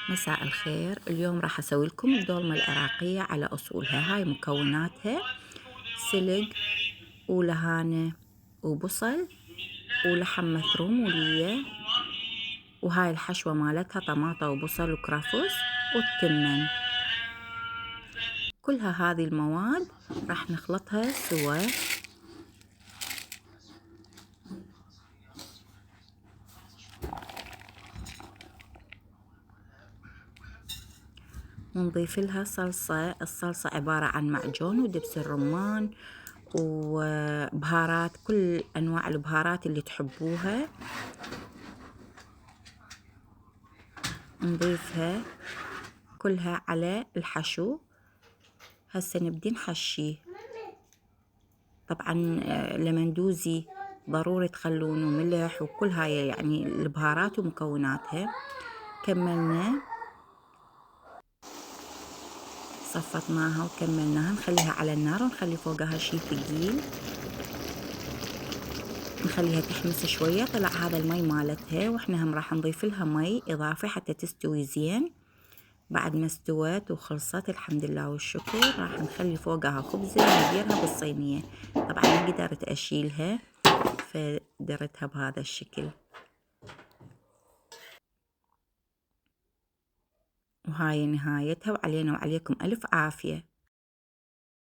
مساء الخير. اليوم راح اسوي لكم الدولمة العراقية على اصولها. هاي مكوناتها: سلق ولهانة وبصل ولحم مثروم ولية، وهاي الحشوة مالتها طماطة وبصل وكرفس والتمن. كلها هذه المواد راح نخلطها سوا. ونضيف لها صلصة. الصلصة عبارة عن معجون ودبس الرمان وبهارات، كل أنواع البهارات اللي تحبوها نضيفها كلها على الحشو. هسه نبدي نحشيه. طبعا لما ندوزي ضروري تخلونه ملح وكل هاي يعني البهارات ومكوناتها. كملنا، صفطناها وكملناها. نخليها على النار ونخلي فوقها شي ثقيل، نخليها تحمس شوية. طلع هذا المي مالتها، واحنا هم راح نضيف لها مي اضافي حتى تستوي زين. بعد ما استوت وخلصت الحمد لله والشكر، راح نخلي فوقها خبزة ونديرها بالصينية. طبعا ما قدرت اشيلها فدرتها بهذا الشكل. وهاي نهايتها، وعلينا وعليكم ألف عافية.